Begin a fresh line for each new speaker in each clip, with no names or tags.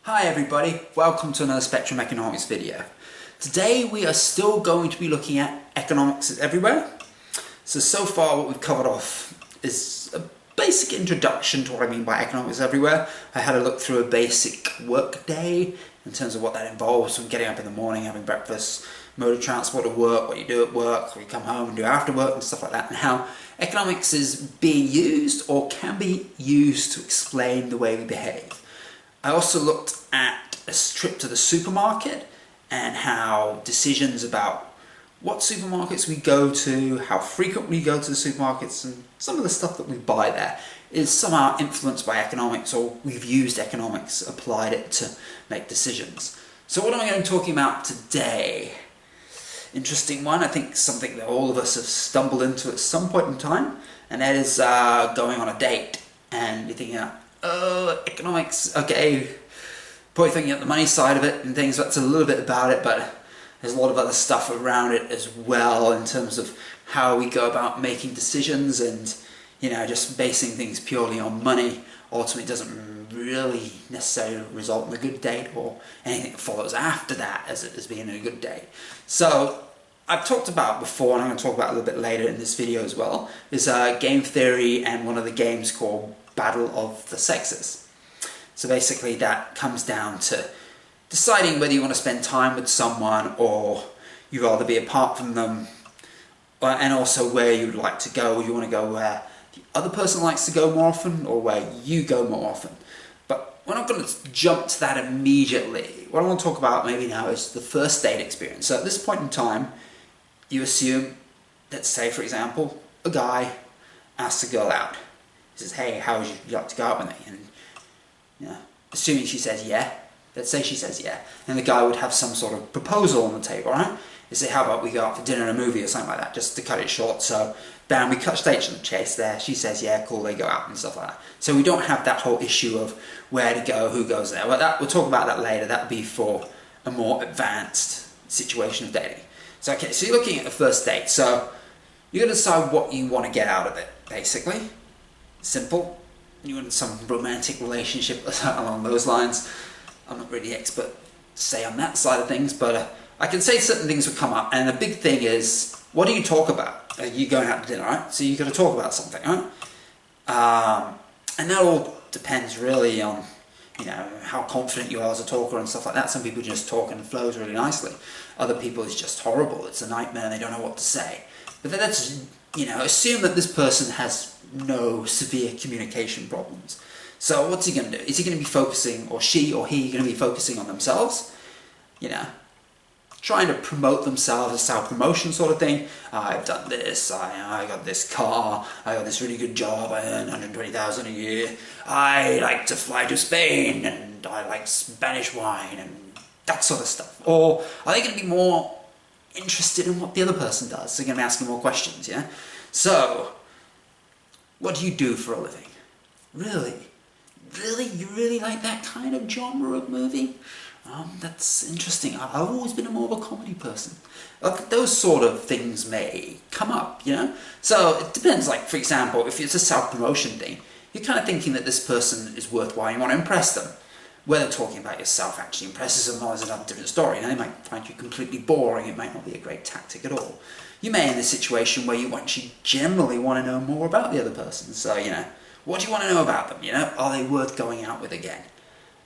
Hi everybody, welcome to another Spectrum Economics video. Today we are still going to be looking at economics is everywhere. So far what we've covered off is a basic introduction to what I mean by economics everywhere. I had a look through a basic work day in terms of what that involves, from getting up in the morning, having breakfast, mode of transport to work, what you do at work, what you come home and do after work and stuff like that, and how economics is being used or can be used to explain the way we behave. I also looked at a trip to the supermarket and how decisions about what supermarkets we go to, how frequent we go to the supermarkets, and some of the stuff that we buy there is somehow influenced by economics, or we've used economics, applied it to make decisions. So what am I going to be talking about today? Interesting one, I think something that all of us have stumbled into at some point in time, and that is going on a date. And you're thinking, economics, okay, probably thinking at the money side of it and things, that's a little bit about it, but there's a lot of other stuff around it as well in terms of how we go about making decisions, and just basing things purely on money ultimately doesn't really necessarily result in a good date, or anything that follows after that as being a good date. So I've talked about before, and I'm going to talk about a little bit later in this video as well, is game theory and one of the games called Battle of the Sexes. So basically that comes down to deciding whether you want to spend time with someone or you'd rather be apart from them, and also where you'd like to go. You want to go where the other person likes to go more often, or where you go more often. But we're not going to jump to that immediately. What I want to talk about maybe now is the first date experience. So at this point in time, you assume, let's say for example, a guy asks a girl out. He says, hey, how would you like to go out with me? And assuming she says yeah, let's say she says yeah, and the guy would have some sort of proposal on the table, right? They say, how about we go out for dinner and a movie or something like that, just to cut it short. So bam, we cut straight to the chase there. She says yeah, cool, they go out and stuff like that. So we don't have that whole issue of where to go, who goes there. Well, we'll talk about that later. That would be for a more advanced situation of dating. So okay, so you're looking at a first date. So you're going to decide what you want to get out of it, basically. Simple. You want some romantic relationship along those lines. I'm not really expert to say on that side of things, but I can say certain things will come up, and the big thing is, what do you talk about? You're going out to dinner, right? So you've got to talk about something, right? And that all depends really on how confident you are as a talker and stuff like that. Some people just talk and it flows really nicely. Other people it's just horrible. It's a nightmare and they don't know what to say. But then let's assume that this person has no severe communication problems. So what's he going to do? Is he going to be focusing, or she or he going to be focusing on themselves? Trying to promote themselves, a self-promotion sort of thing. I've done this, I got this car, I got this really good job, I earn $120,000 a year, I like to fly to Spain, and I like Spanish wine, and that sort of stuff. Or are they going to be more interested in what the other person does? They're going to be asking more questions, yeah? So, what do you do for a living? Really? Really? You really like that kind of genre of movie? That's interesting. I've always been more of a comedy person. Like, those sort of things may come up, So it depends, like, for example, if it's a self-promotion thing, you're kind of thinking that this person is worthwhile, you want to impress them. Whether talking about yourself actually impresses them or is another different story. They might find you completely boring, it might not be a great tactic at all. You may in a situation where you actually generally want to know more about the other person. So, what do you want to know about them? Are they worth going out with again?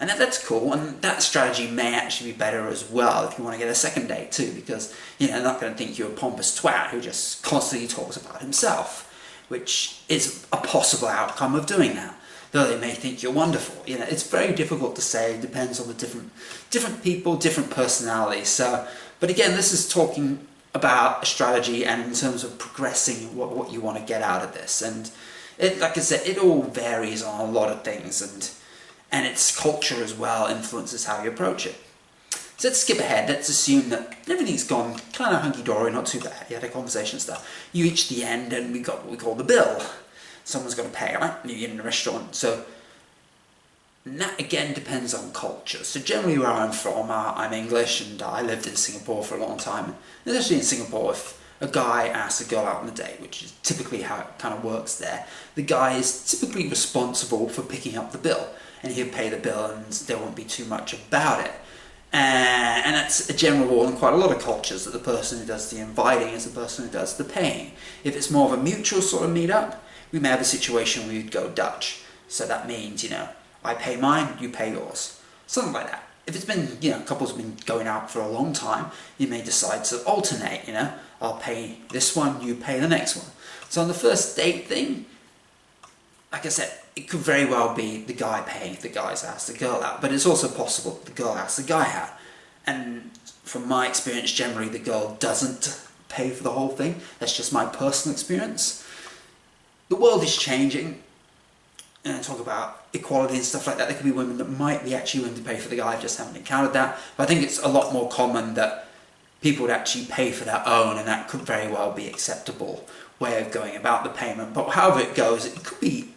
And that's cool, and that strategy may actually be better as well if you want to get a second date too, because they're not going to think you're a pompous twat who just constantly talks about himself, which is a possible outcome of doing that. Though they may think you're wonderful. It's very difficult to say. It depends on the different people, different personalities. So, but again, this is talking about a strategy and in terms of progressing what you want to get out of this. And like I said, it all varies on a lot of things, and its culture as well influences how you approach it. So let's skip ahead. Let's assume that everything's gone kind of hunky-dory, not too bad. You had a conversation and stuff. You reach the end and we got what we call the bill. Someone's got to pay, right? You're in a restaurant. So that again depends on culture. So generally where I'm from, I'm English, and I lived in Singapore for a long time. And especially in Singapore, if a guy asks a girl out on a date, which is typically how it kind of works there, the guy is typically responsible for picking up the bill. and he'll pay the bill and there won't be too much about it. And that's a general rule in quite a lot of cultures, that the person who does the inviting is the person who does the paying. If it's more of a mutual sort of meet-up, we may have a situation where you'd go Dutch. So that means, I pay mine, you pay yours. Something like that. If it's been, couples have been going out for a long time, you may decide to alternate, I'll pay this one, you pay the next one. So on the first date thing, like I said, it could very well be the guy paying if the guy's asked the girl out, but it's also possible that the girl asks the guy out. And from my experience, generally the girl doesn't pay for the whole thing. That's just my personal experience. The world is changing, and I talk about equality and stuff like that. There could be women that might be actually willing to pay for the guy. I just haven't encountered that. But I think it's a lot more common that people would actually pay for their own, and that could very well be acceptable way of going about the payment. But however it goes, it could be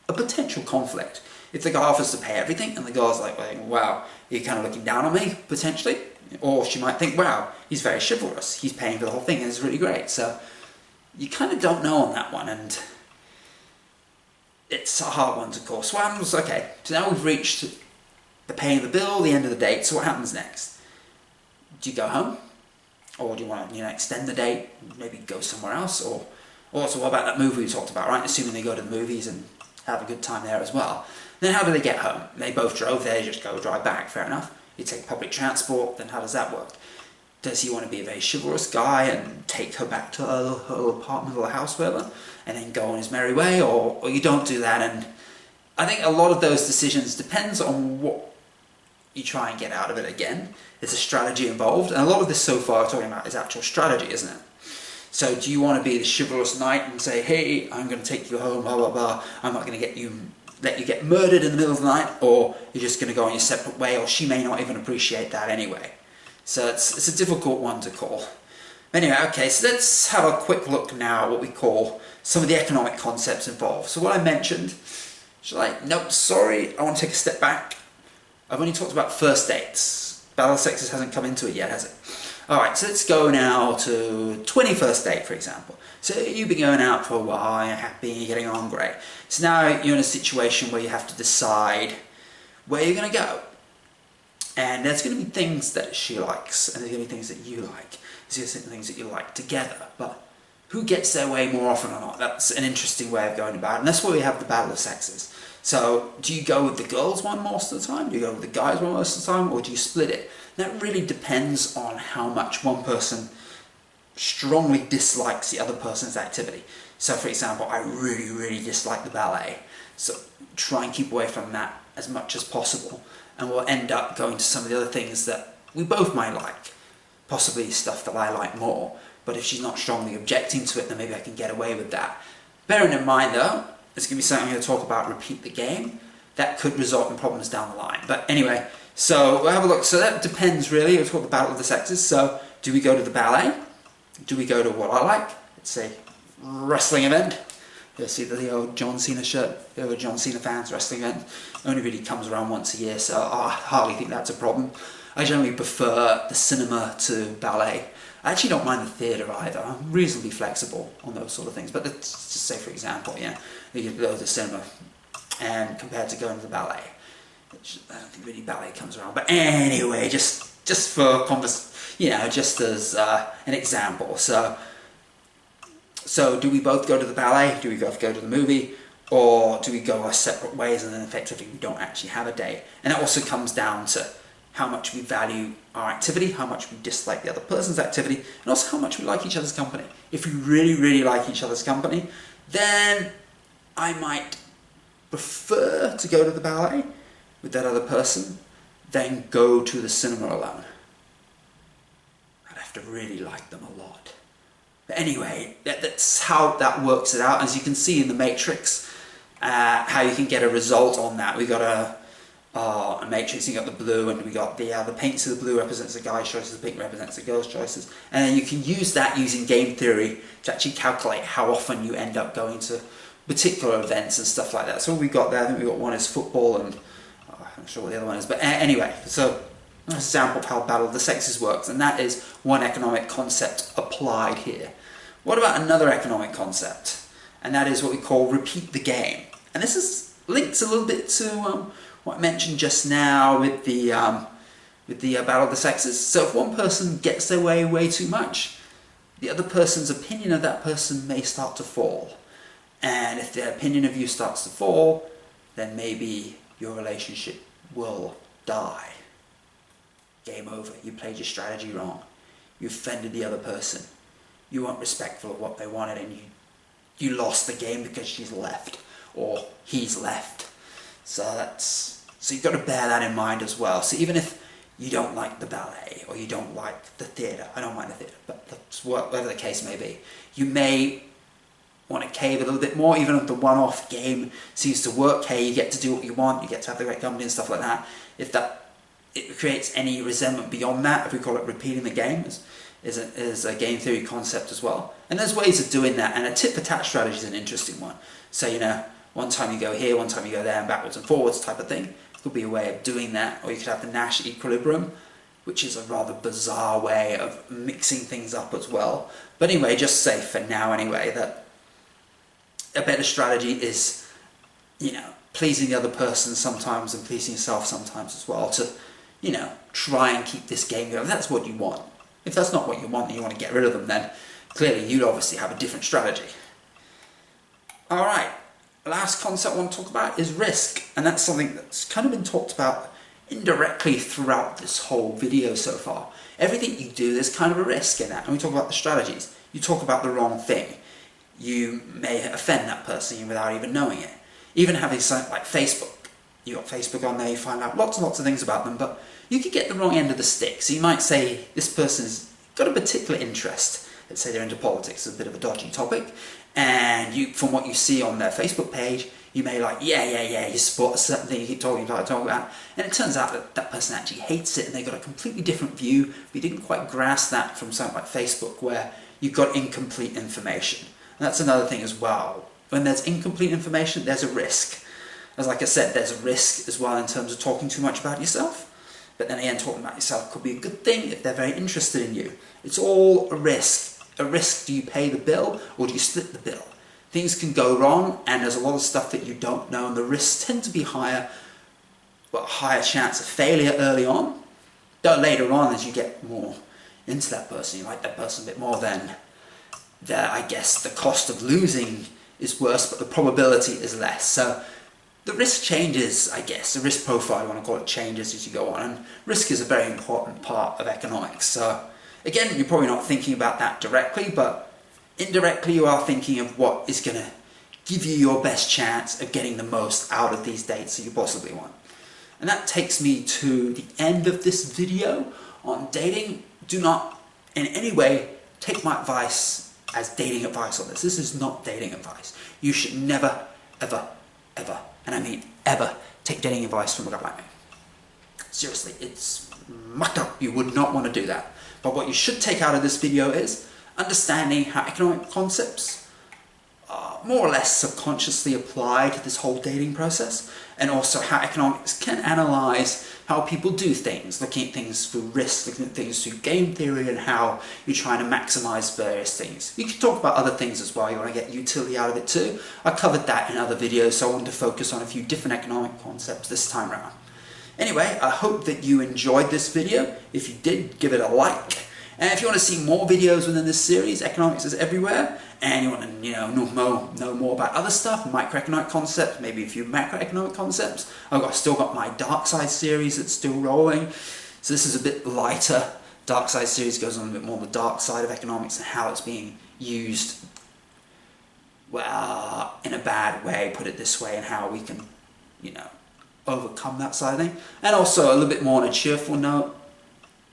a potential conflict. If the guy offers to pay everything and the girl's like, wow, you're kind of looking down on me, potentially. Or she might think, wow, he's very chivalrous. He's paying for the whole thing and it's really great. So you kind of don't know on that one, and it's a hard one to call. So what happens, okay, so now we've reached the paying the bill, the end of the date, so what happens next? Do you go home? Or do you want to, extend the date, maybe go somewhere else? Or also, what about that movie we talked about, right? Assuming they go to the movies and have a good time there as well. Then how do they get home? They both drove there, you just go drive back, fair enough. You take public transport, then how does that work? Does he want to be a very chivalrous guy and take her back to her apartment or house, whatever, and then go on his merry way, or you don't do that? And I think a lot of those decisions depends on what you try and get out of it again. There's a strategy involved, and a lot of this so far we're talking about is actual strategy, isn't it? So do you want to be the chivalrous knight and say, hey, I'm going to take you home, blah, blah, blah, I'm not going to let you get murdered in the middle of the night, or you're just going to go on your separate way, or she may not even appreciate that anyway. So it's a difficult one to call. Anyway, okay, so let's have a quick look now at what we call some of the economic concepts involved. So what I mentioned, nope, sorry, I want to take a step back. I've only talked about first dates. Battle of Sexes hasn't come into it yet, has it? Alright, so let's go now to 21st date, for example. So you've been going out for a while, you're happy, you're getting on great. So now you're in a situation where you have to decide where you're going to go. And there's going to be things that she likes, and there's going to be things that you like. There's going to be things that you like together. But who gets their way more often or not? That's an interesting way of going about it. And that's where we have the battle of sexes. So do you go with the girls one most of the time? Do you go with the guys one most of the time? Or do you split it? That really depends on how much one person strongly dislikes the other person's activity. So for example, I really, really dislike the ballet. So try and keep away from that as much as possible. And we'll end up going to some of the other things that we both might like. Possibly stuff that I like more. But if she's not strongly objecting to it, then maybe I can get away with that. Bearing in mind though, it's going to be something I'm going to talk about, repeat the game. That could result in problems down the line. But anyway, so we'll have a look. So that depends really. We'll talk about the battle of the sexes. So do we go to the ballet? Do we go to what I like? Let's say wrestling event. You'll see the old John Cena shirt. The old John Cena fans wrestling event. Only really comes around once a year, so I hardly think that's a problem. I generally prefer the cinema to ballet. I actually don't mind the theatre either. I'm reasonably flexible on those sort of things. But let's just say, for example, you go to the cinema and compared to going to the ballet. Which I don't think really ballet comes around. But anyway, just for just as an example. So do we both go to the ballet? Do we both go to the movie? Or do we go our separate ways and then effectively we don't actually have a date? And that also comes down to how much we value our activity, how much we dislike the other person's activity, and also how much we like each other's company. If we really, really like each other's company, then I might prefer to go to the ballet with that other person than go to the cinema alone. I'd have to really like them a lot. But anyway, that's how that works it out. As you can see in the matrix, how you can get a result on that. We got a matrix, you got the blue, and we got the paint, so the blue represents the guy's choices, the pink represents the girl's choices. And then you can use that using game theory to actually calculate how often you end up going to particular events and stuff like that. So what we got there, I think we got one is football, and I'm not sure what the other one is. But anyway, so an example of how Battle of the Sexes works, and that is one economic concept applied here. What about another economic concept? And that is what we call repeat the game. And this links a little bit to what I mentioned just now with the battle of the sexes. So if one person gets their way too much, the other person's opinion of that person may start to fall. And if their opinion of you starts to fall, then maybe your relationship will die. Game over. You played your strategy wrong. You offended the other person. You weren't respectful of what they wanted, and you lost the game because she's left or he's left. So you've got to bear that in mind as well. So even if you don't like the ballet or you don't like the theatre, I don't mind the theatre, but whatever the case may be, you may want to cave a little bit more. Even if the one-off game seems to work, hey, you get to do what you want, you get to have the great company and stuff like that. If it creates any resentment beyond that, if we call it repeating the game, is a game theory concept as well. And there's ways of doing that, and a tit-for-tat strategy is an interesting one. So, one time you go here, one time you go there, and backwards and forwards type of thing. Could be a way of doing that. Or you could have the Nash Equilibrium, which is a rather bizarre way of mixing things up as well. But anyway, just say for now anyway that a better strategy is, pleasing the other person sometimes and pleasing yourself sometimes as well, to, try and keep this game going. If that's what you want. If that's not what you want and you want to get rid of them, then clearly you'd obviously have a different strategy. Alright, last concept I want to talk about is risk. And that's something that's kind of been talked about indirectly throughout this whole video so far. Everything you do, there's kind of a risk in that. And we talk about the strategies. You talk about the wrong thing. You may offend that person without even knowing it. Even having something like Facebook. You got Facebook on there, you find out lots and lots of things about them, but you could get the wrong end of the stick. So you might say this person's got a particular interest. Let's say they're into politics, it's a bit of a dodgy topic, and from what you see on their Facebook page, you may you support a certain thing, you keep talking about, and it turns out that that person actually hates it and they've got a completely different view, but you didn't quite grasp that from something like Facebook, where you've got incomplete information. And that's another thing as well. When there's incomplete information, there's a risk. As like I said, there's a risk as well in terms of talking too much about yourself. But then again, talking about yourself could be a good thing if they're very interested in you. It's all a risk. A risk, do you pay the bill or do you split the bill? Things can go wrong, and there's a lot of stuff that you don't know, and the risks tend to be higher, higher chance of failure early on. Though later on, as you get more into that person, you like that person a bit more, then I guess the cost of losing is worse, but the probability is less. So the risk changes, I guess. The risk profile, you want to call it, changes as you go on. And risk is a very important part of economics. So again, you're probably not thinking about that directly, but indirectly you are thinking of what is going to give you your best chance of getting the most out of these dates that you possibly want. And that takes me to the end of this video on dating. Do not in any way take my advice as dating advice on this. This is not dating advice. You should never, ever, ever, and I mean ever, take dating advice from a guy like me. Seriously, it's mucked up. You would not want to do that. But what you should take out of this video is understanding how economic concepts are more or less subconsciously applied to this whole dating process, and also how economics can analyze how people do things, looking at things through risk, looking at things through game theory, and how you're trying to maximize various things. You can talk about other things as well, you want to get utility out of it too. I covered that in other videos, so I wanted to focus on a few different economic concepts this time around. Anyway, I hope that you enjoyed this video. If you did, give it a like. And if you want to see more videos within this series, Economics is Everywhere, and you want to know more about other stuff, microeconomic concepts, maybe a few macroeconomic concepts, I've still got my Dark Side series that's still rolling. So this is a bit lighter. Dark Side series goes on a bit more on the dark side of economics and how it's being used, well, in a bad way, put it this way, and how we can, overcome that side of thing. And also a little bit more on a cheerful note.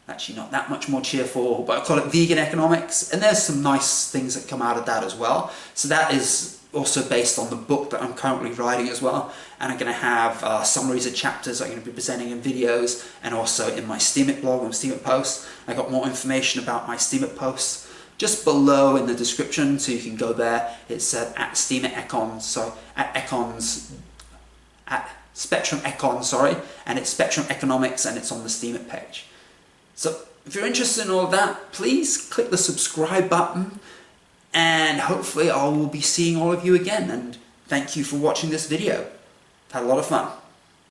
Actually not that much more cheerful, but I call it vegan economics, and there's some nice things that come out of that as well. So that is also based on the book that I'm currently writing as well, and I'm going to have summaries of chapters I'm going to be presenting in videos, and also in my Steemit blog and Steemit posts. I got more information about my Steemit posts just below in the description, so you can go there. It's at Steemit Econ, so at Spectrum Econ, sorry, and it's Spectrum Economics, and it's on the Steemit page. So if you're interested in all of that, please click the subscribe button, and hopefully I will be seeing all of you again, and thank you for watching this video. I've had a lot of fun.